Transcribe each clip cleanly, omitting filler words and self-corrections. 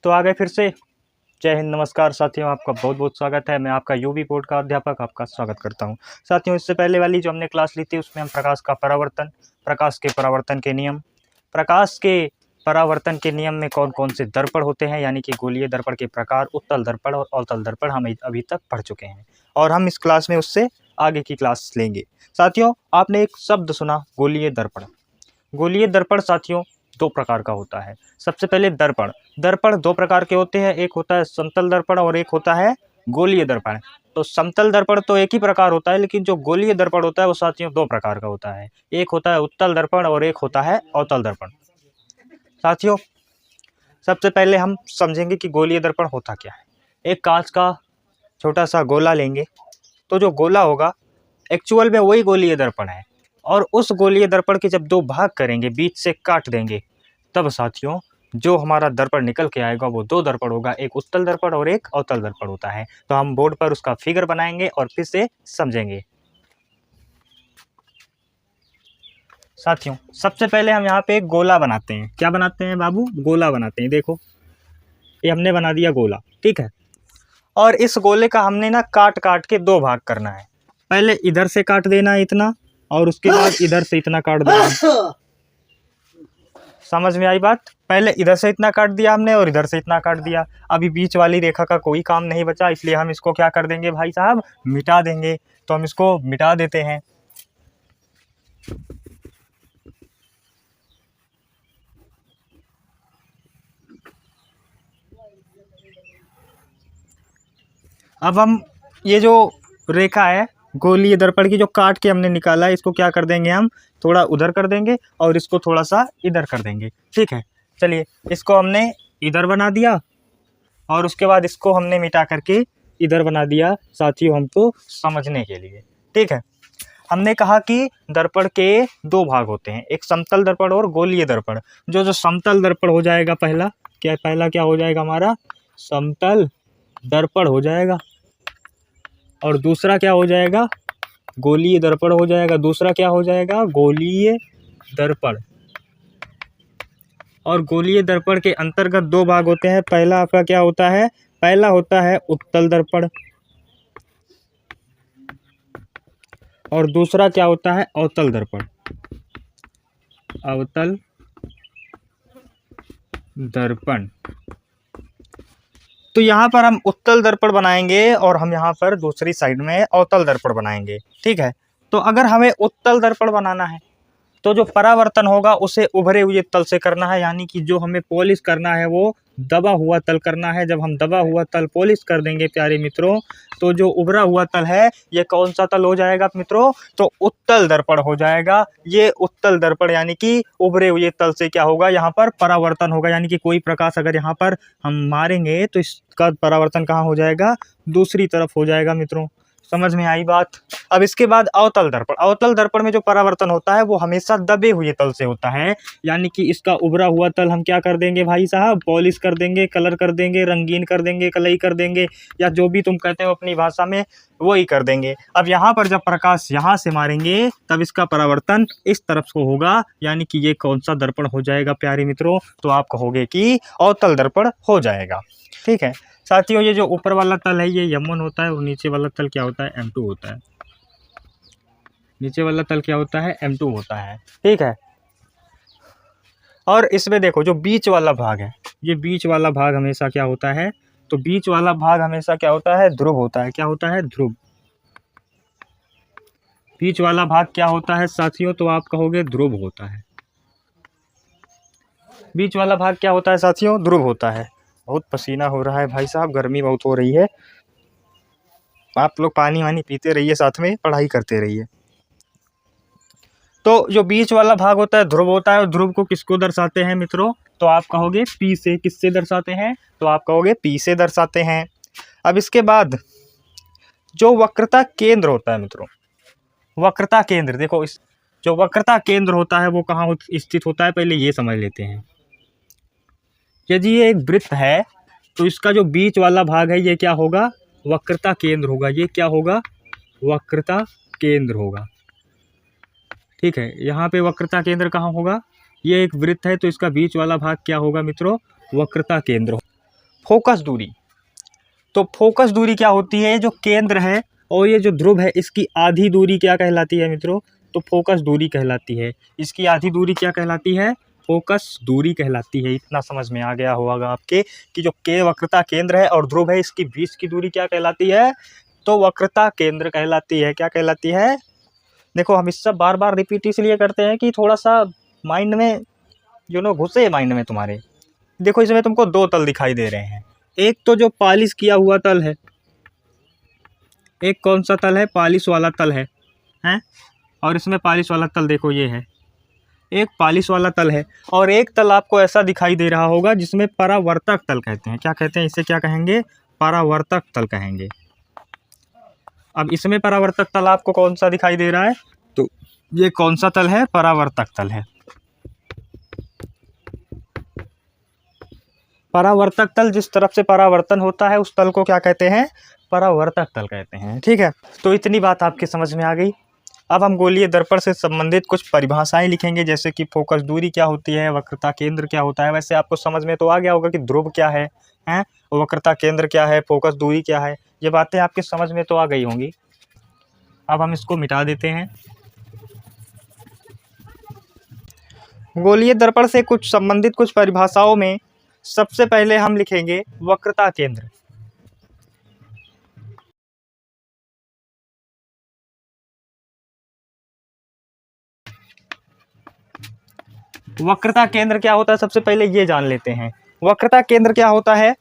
तो आ गए फिर से। जय हिंद, नमस्कार साथियों, आपका बहुत बहुत स्वागत है। मैं आपका यूवी बोर्ड का अध्यापक आपका स्वागत करता हूं। साथियों, इससे पहले वाली जो हमने क्लास ली थी उसमें हम प्रकाश के परावर्तन के नियम, प्रकाश के परावर्तन के नियम में कौन कौन से दर्पण होते हैं, यानी कि गोलीय दर्पण के प्रकार, उत्तल दर्पण और अवतल दर्पण हम अभी तक पढ़ चुके हैं और हम इस क्लास में उससे आगे की क्लास लेंगे। साथियों, आपने एक शब्द सुना, गोलीय दर्पण। गोलीय दर्पण साथियों दो प्रकार का होता है। सबसे पहले दर्पण। दर्पण दो प्रकार के होते हैं, एक होता है समतल दर्पण और एक होता है गोलीय दर्पण। तो समतल दर्पण तो एक ही प्रकार होता है, लेकिन जो गोलीय दर्पण होता है वो साथियों दो प्रकार का होता है। एक होता है उत्तल दर्पण और एक होता है अवतल दर्पण। साथियों, सबसे पहले हम समझेंगे कि गोलीय दर्पण होता क्या है। एक कांच का छोटा सा गोला लेंगे, तो जो गोला होगा एक्चुअल में वही गोलीय दर्पण है, और उस गोलीय दर्पण के जब दो भाग करेंगे, बीच से काट देंगे, तब साथियों जो हमारा दर्पण निकल के आएगा वो दो दर्पण होगा, एक उत्तल दर्पण और एक अवतल दर्पण होता है। तो हम बोर्ड पर उसका फिगर बनाएंगे और फिर से समझेंगे। साथियों, सबसे पहले हम यहाँ पे एक गोला बनाते हैं। क्या बनाते हैं बाबू? गोला बनाते हैं। देखो, ये हमने बना दिया गोला, ठीक है। और इस गोले का हमने ना काट काट के दो भाग करना है। पहले इधर से काट देना है इतना, और उसके बाद इधर से इतना काट देना। समझ में आई बात? पहले इधर से इतना काट दिया हमने और इधर से इतना काट दिया। अभी बीच वाली रेखा का कोई काम नहीं बचा, इसलिए हम इसको क्या कर देंगे भाई साहब? मिटा देंगे। तो हम इसको मिटा देते हैं। अब हम ये जो रेखा है गोलीय दर्पण की, जो काट के हमने निकाला है, इसको क्या कर देंगे? हम थोड़ा उधर कर देंगे और इसको थोड़ा सा इधर कर देंगे, ठीक है। चलिए, इसको हमने इधर बना दिया और उसके बाद इसको हमने मिटा करके इधर बना दिया साथियों, हमको समझने के लिए, ठीक है। हमने कहा कि दर्पण के दो भाग होते हैं, एक समतल दर्पण और गोलीय दर्पण। जो समतल दर्पण हो जाएगा, पहला क्या हो जाएगा हमारा? समतल दर्पण हो जाएगा। और दूसरा क्या हो जाएगा? गोलीय दर्पण हो जाएगा। दूसरा क्या हो जाएगा? गोलीय दर्पण। और गोलीय दर्पण के अंतर्गत दो भाग होते हैं। पहला आपका क्या होता है? पहला होता है उत्तल दर्पण, और दूसरा क्या होता है? अवतल दर्पण। अवतल दर्पण। तो यहाँ पर हम उत्तल दर्पण बनाएंगे और हम यहाँ पर दूसरी साइड में अवतल दर्पण बनाएंगे, ठीक है। तो अगर हमें उत्तल दर्पण बनाना है तो जो परावर्तन होगा उसे उभरे हुए तल से करना है, यानी कि जो हमें पॉलिश करना है वो दबा हुआ तल करना है। जब हम दबा हुआ तल पॉलिश कर देंगे प्यारे मित्रों, तो जो उभरा हुआ तल है ये कौन सा तल हो जाएगा मित्रों? तो उत्तल दर्पण हो जाएगा। ये उत्तल दर्पण यानी कि उभरे हुए तल से क्या होगा? यहाँ पर परावर्तन होगा, यानी कि कोई प्रकाश अगर यहाँ पर हम मारेंगे तो इसका परावर्तन कहाँ हो जाएगा? दूसरी तरफ हो जाएगा मित्रों। समझ में आई बात? अब इसके बाद अवतल दर्पण। अवतल दर्पण में जो परावर्तन होता है वो हमेशा दबे हुए तल से होता है, यानी कि इसका उभरा हुआ तल हम क्या कर देंगे भाई साहब? पॉलिश कर देंगे, कलर कर देंगे, रंगीन कर देंगे, कलई कर देंगे, या जो भी तुम कहते हो अपनी भाषा में वही कर देंगे। अब यहाँ पर जब प्रकाश यहाँ से मारेंगे तब इसका परावर्तन इस तरफ को होगा, यानी कि ये कौन सा दर्पण हो जाएगा प्यारे मित्रों? तो आप कहोगे कि अवतल दर्पण हो जाएगा, ठीक है। साथियों, ये जो ऊपर वाला तल है ये M1 होता है और नीचे वाला तल क्या होता है? M2 होता है। नीचे वाला तल क्या होता है? M2 होता है, ठीक है। और इसमें देखो जो बीच वाला भाग है, ये बीच वाला भाग हमेशा क्या होता है? तो बीच वाला भाग हमेशा क्या होता है? ध्रुव होता है। क्या होता है? ध्रुव। बीच वाला भाग क्या होता है साथियों? तो आप कहोगे ध्रुव होता है। बीच वाला भाग क्या होता है साथियों? ध्रुव होता है। बहुत पसीना हो रहा है भाई साहब, गर्मी बहुत हो रही है। आप लोग पानी वानी पीते रहिए, साथ में पढ़ाई करते रहिए। तो जो बीच वाला भाग होता है ध्रुव होता है, और ध्रुव को किसको दर्शाते हैं मित्रों? तो आप कहोगे P से। किससे दर्शाते हैं? तो आप कहोगे P से दर्शाते हैं। अब इसके बाद जो वक्रता केंद्र होता है मित्रों, वक्रता केंद्र देखो, इस जो वक्रता केंद्र होता है वो कहाँ स्थित होता है? पहले ये समझ लेते हैं। यदि ये एक वृत्त है तो इसका जो बीच वाला भाग है ये क्या होगा? वक्रता केंद्र होगा। ये क्या होगा? वक्रता केंद्र होगा, ठीक है। यहाँ पे वक्रता केंद्र कहाँ होगा? ये एक वृत्त है तो इसका बीच वाला भाग क्या होगा मित्रों? वक्रता केंद्र। फोकस दूरी। तो फोकस दूरी क्या होती है, जो केंद्र है और ये जो ध्रुव है इसकी आधी दूरी क्या कहलाती है मित्रों, तो फोकस दूरी कहलाती है। इसकी आधी दूरी क्या कहलाती है, फोकस दूरी कहलाती है। इतना समझ में आ गया होगा आपके कि जो के वक्रता केंद्र है और ध्रुव है इसकी बीच की दूरी क्या कहलाती है, तो वक्रता केंद्र कहलाती है। क्या कहलाती है, देखो हम इस सब बार बार रिपीट इसलिए करते हैं कि थोड़ा सा माइंड में घुसे माइंड में तुम्हारे। देखो इसमें तुमको दो तल दिखाई दे रहे हैं, एक तो जो पॉलिश किया हुआ तल है, एक कौन सा तल है, पॉलिश वाला तल है, हैं? और इसमें पॉलिश वाला तल देखो ये है, एक पॉलिश वाला तल है। और एक तल आपको ऐसा दिखाई दे रहा होगा जिसमें परावर्तक तल कहते हैं। क्या कहते हैं इसे, क्या कहेंगे, परावर्तक तल कहेंगे। अब इसमें परावर्तक तल आपको कौन सा दिखाई दे रहा है, तो ये कौन सा तल है, परावर्तक तल है। परावर्तक तल, जिस तरफ से परावर्तन होता है उस तल को क्या कहते हैं, परावर्तक तल कहते हैं। ठीक है, तो इतनी बात आपके समझ में आ गई। अब हम गोलीय दर्पण से संबंधित कुछ परिभाषाएं लिखेंगे, जैसे कि फोकस दूरी क्या होती है, वक्रता केंद्र क्या होता है। वैसे आपको समझ में तो आ गया होगा कि ध्रुव क्या है, वक्रता केंद्र क्या है, फोकस दूरी क्या है, ये बातें आपके समझ में तो आ गई होंगी। अब हम इसको मिटा देते हैं। गोलीय दर्पण से कुछ संबंधित कुछ परिभाषाओं में सबसे पहले हम लिखेंगे वक्रता केंद्र। वक्रता केंद्र क्या होता है, सबसे पहले ये जान लेते हैं। वक्रता केंद्र क्या होता है,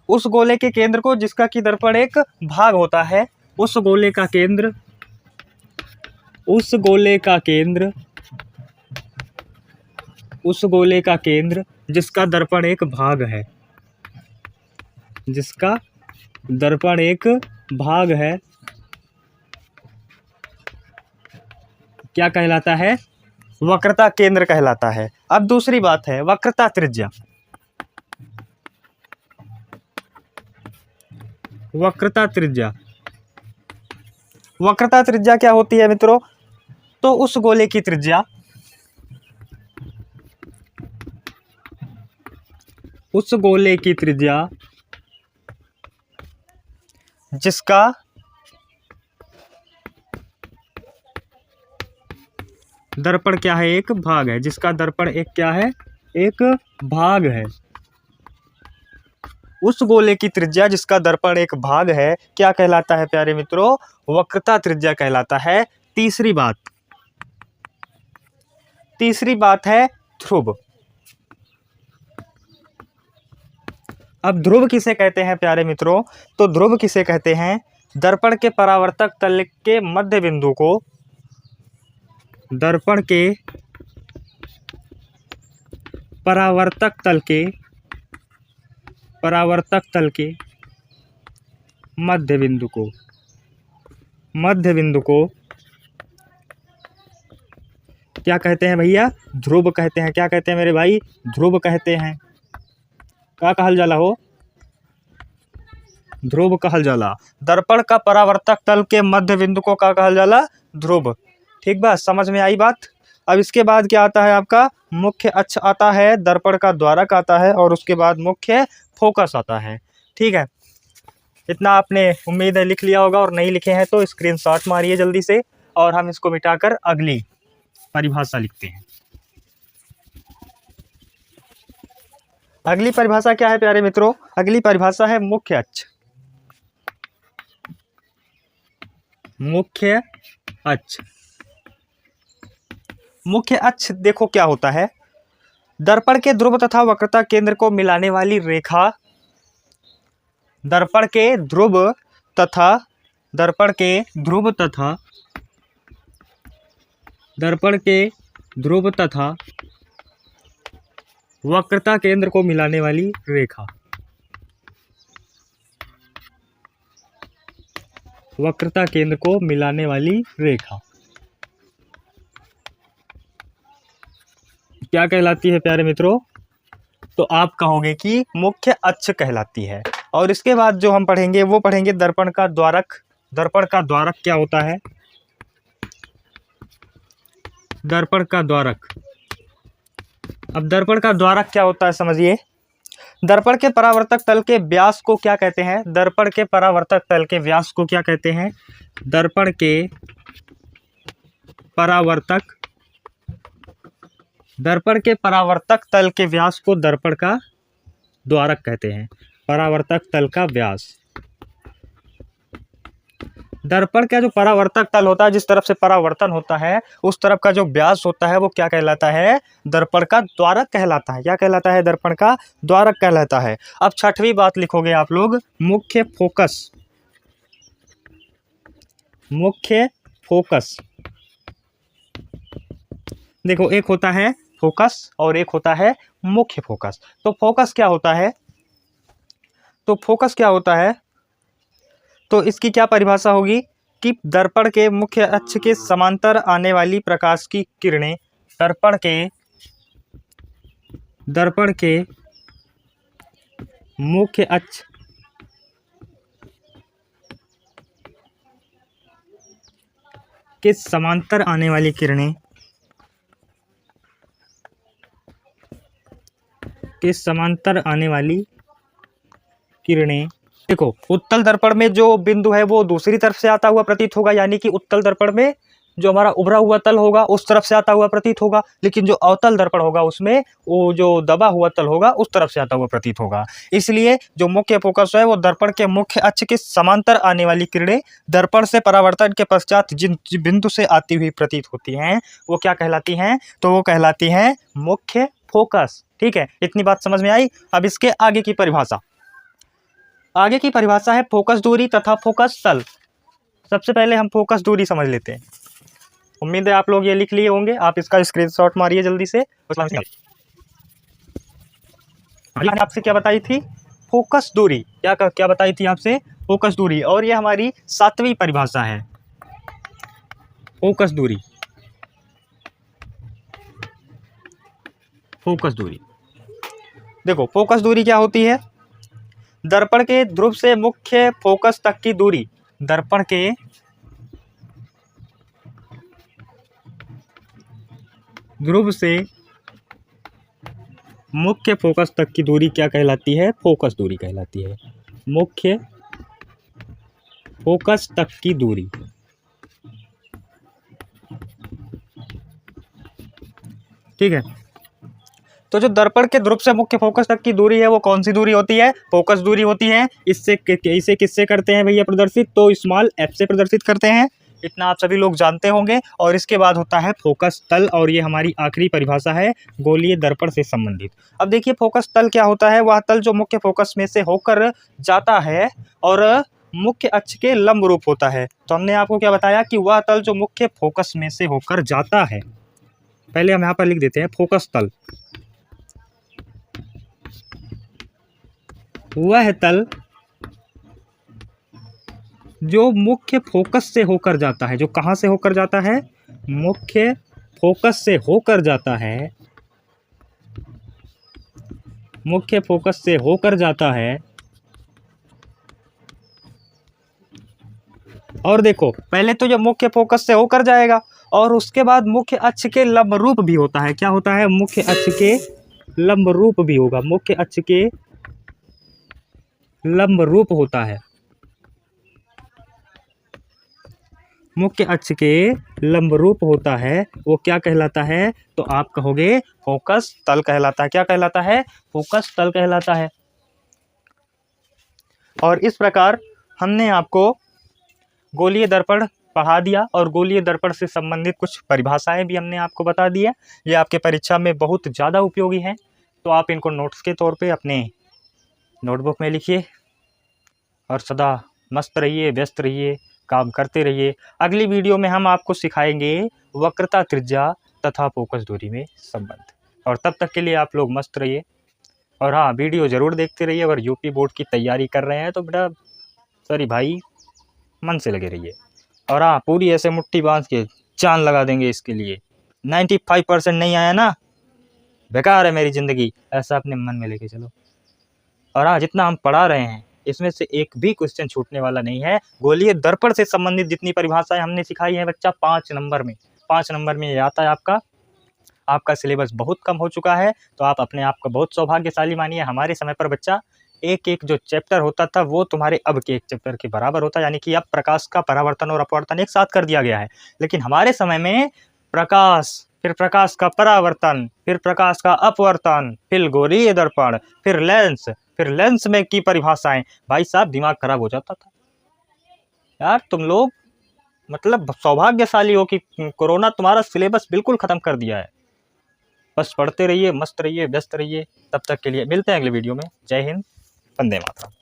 उस गोले के केंद्र को जिसका कि दर्पण एक भाग होता है, उस गोले का केंद्र, उस गोले का केंद्र, उस गोले का केंद्र जिसका दर्पण एक भाग है, जिसका दर्पण एक भाग है, क्या कहलाता है, वक्रता केंद्र कहलाता है। अब दूसरी बात है वक्रता त्रिज्या। वक्रता त्रिज्या, वक्रता त्रिज्या क्या होती है मित्रों, तो उस गोले की त्रिज्या, उस गोले की त्रिज्या जिसका दर्पण क्या है, एक भाग है, जिसका दर्पण एक क्या है, एक भाग है। उस गोले की त्रिज्या जिसका दर्पण एक भाग है क्या कहलाता है प्यारे मित्रों, वक्रता त्रिज्या कहलाता है। तीसरी बात है ध्रुव। अब ध्रुव किसे कहते हैं प्यारे मित्रों, तो ध्रुव किसे कहते हैं, दर्पण के परावर्तक तल के मध्य बिंदु को, दर्पण के परावर्तक तल के मध्य बिंदु को क्या कहते हैं भैया, ध्रुव कहते हैं। क्या कहते हैं मेरे भाई, ध्रुव कहते हैं। क्या कहल जाला हो, ध्रुव कहल जाला। दर्पण का परावर्तक तल के मध्य बिंदु को क्या कहल जाला, ध्रुव। ठीक बात, समझ में आई बात। अब इसके बाद क्या आता है आपका, मुख्य अक्ष आता है, दर्पण का द्वारक आता है, और उसके बाद मुख्य फोकस आता है। ठीक है, इतना आपने उम्मीद है लिख लिया होगा, और नहीं लिखे हैं तो स्क्रीनशॉट मारिए जल्दी से, और हम इसको मिटाकर अगली परिभाषा लिखते हैं। अगली परिभाषा क्या है प्यारे मित्रों, अगली परिभाषा है मुख्य अक्ष। मुख्य अक्ष, मुख्य अक्ष देखो क्या होता है, दर्पण के ध्रुव तथा वक्रता केंद्र को मिलाने वाली रेखा, दर्पण के ध्रुव तथा वक्रता केंद्र को मिलाने वाली रेखा, वक्रता केंद्र को मिलाने वाली रेखा क्या कहलाती है प्यारे मित्रों, तो आप कहोगे कि मुख्य अक्ष कहलाती है। और इसके बाद जो हम पढ़ेंगे वो पढ़ेंगे दर्पण का द्वारक। दर्पण का द्वारक क्या होता है, दर्पण का द्वारक। अब दर्पण का द्वारक क्या होता है समझिए, दर्पण के परावर्तक तल के व्यास को क्या कहते हैं? दर्पण के परावर्तक तल के व्यास को क्या कहते हैं? दर्पण के परावर्तक तल के व्यास को दर्पण का द्वारक कहते हैं। परावर्तक तल का व्यास, दर्पण का जो परावर्तक तल होता है, जिस तरफ से परावर्तन होता है उस तरफ का जो व्यास होता है वो क्या कहलाता है? दर्पण का द्वारक कहलाता है। क्या कहलाता है? दर्पण का द्वारक कहलाता है। अब छठवीं बात लिखोगे आप लोग, मुख्य फोकस। मुख्य फोकस, देखो एक होता है फोकस और एक होता है मुख्य फोकस। तो फोकस क्या होता है? तो इसकी क्या परिभाषा होगी कि दर्पण के मुख्य अक्ष के समांतर आने वाली प्रकाश की किरणें दर्पण के मुख्य अक्ष के समांतर आने वाली किरणें देखो उत्तल दर्पण में जो बिंदु है वो दूसरी तरफ से आता हुआ प्रतीत होगा, यानी कि उत्तल दर्पण में जो हमारा उभरा हुआ तल होगा उस तरफ से आता हुआ प्रतीत होगा, लेकिन जो अवतल दर्पण होगा उसमें वो जो दबा हुआ तल होगा उस तरफ से आता हुआ प्रतीत होगा। इसलिए जो मुख्य फोकस है वो दर्पण के मुख्य अक्ष के समांतर आने वाली किरणें दर्पण से परावर्तन के पश्चात जिन बिंदु से आती हुई प्रतीत होती हैं वो क्या कहलाती हैं? तो वो कहलाती हैं मुख्य फोकस। ठीक है, इतनी बात समझ में आई। अब इसके आगे की परिभाषा है फोकस दूरी तथा फोकस तल। सबसे पहले हम फोकस दूरी समझ लेते हैं। उम्मीद है आप लोग ये लिख लिए होंगे, आप इसका स्क्रीनशॉट मारिए जल्दी से। आपसे क्या बताई थी? फोकस दूरी। क्या बताई थी आपसे? फोकस दूरी। और ये हमारी 7वीं परिभाषा है, फोकस दूरी। देखो फोकस दूरी क्या होती है? दर्पण के ध्रुव से मुख्य फोकस तक की दूरी। दर्पण के ध्रुव से मुख्य फोकस तक की दूरी क्या कहलाती है? फोकस दूरी कहलाती है। मुख्य फोकस तक की दूरी। ठीक है, तो जो दर्पण के ध्रुव से मुख्य फोकस तक की दूरी है वो कौन सी दूरी होती है? फोकस दूरी होती है। इसे किससे करते हैं भैया प्रदर्शित? तो स्मॉल f से प्रदर्शित करते हैं। इतना आप सभी लोग जानते होंगे। और इसके बाद होता है फोकस तल, और ये हमारी आखिरी परिभाषा है गोलीय दर्पण से संबंधित। अब देखिए फोकस तल क्या होता है? वह तल जो मुख्य फोकस में से होकर जाता है और मुख्य अक्ष के लंब रूप होता है। तो हमने आपको क्या बताया कि वह तल जो मुख्य फोकस में से होकर जाता है। पहले हम यहाँ पर लिख देते हैं फोकस तल। वह तल जो मुख्य फोकस से होकर जाता है। जो कहाँ से होकर जाता है? मुख्य फोकस से होकर जाता है। मुख्य फोकस से होकर जाता है। और देखो पहले तो जब मुख्य फोकस से होकर जाएगा और उसके बाद मुख्य अक्ष के लंब रूप भी होता है। क्या होता है? मुख्य अक्ष के लंब रूप भी होगा। मुख्य अक्ष के लंब रूप होता है। मुख्य अक्ष के लंब रूप होता है, वो क्या कहलाता है? तो आप कहोगे फोकस तल कहलाता है। क्या कहलाता है? फोकस तल कहलाता है। और इस प्रकार हमने आपको गोलीय दर्पण पढ़ा दिया और गोलीय दर्पण से संबंधित कुछ परिभाषाएं भी हमने आपको बता दी है। ये आपके परीक्षा में बहुत ज़्यादा उपयोगी हैं, तो आप इनको नोट्स के तौर पे अपने नोटबुक में लिखिए और सदा मस्त रहिए, व्यस्त रहिए, काम करते रहिए। अगली वीडियो में हम आपको सिखाएंगे वक्रता त्रिज्या तथा फोकस दूरी में संबंध। और तब तक के लिए आप लोग मस्त रहिए। और हाँ, वीडियो ज़रूर देखते रहिए। अगर यूपी बोर्ड की तैयारी कर रहे हैं तो बेटा सॉरी भाई मन से लगे रहिए। और हाँ, पूरी ऐसे मुट्ठी बांध के जान लगा देंगे इसके लिए। 95% नहीं आया ना, बेकार है मेरी ज़िंदगी, ऐसा अपने मन में लेके चलो। और हाँ, जितना हम पढ़ा रहे हैं इसमें से एक भी क्वेश्चन छूटने वाला नहीं है। गोलीय दर्पण से संबंधित जितनी परिभाषाएं हमने सिखाई हैं बच्चा 5 नंबर में ये आता है आपका। आपका सिलेबस बहुत कम हो चुका है, तो आप अपने आप को बहुत सौभाग्यशाली मानिए। हमारे समय पर बच्चा एक एक जो चैप्टर होता था वो तुम्हारे अब के एक चैप्टर के बराबर होता, यानी कि अब प्रकाश का परावर्तन और अपवर्तन एक साथ कर दिया गया है। लेकिन हमारे समय में प्रकाश, फिर प्रकाश का परावर्तन, फिर प्रकाश का अपवर्तन, फिर गोलीय दर्पण, फिर लेंस में की परिभाषाएं, भाई साहब दिमाग खराब हो जाता था यार। तुम लोग मतलब सौभाग्यशाली हो कि कोरोना तुम्हारा सिलेबस बिल्कुल खत्म कर दिया है। बस पढ़ते रहिए, मस्त रहिए, व्यस्त रहिए। तब तक के लिए मिलते हैं अगले वीडियो में। जय हिंद, वंदे मातरम।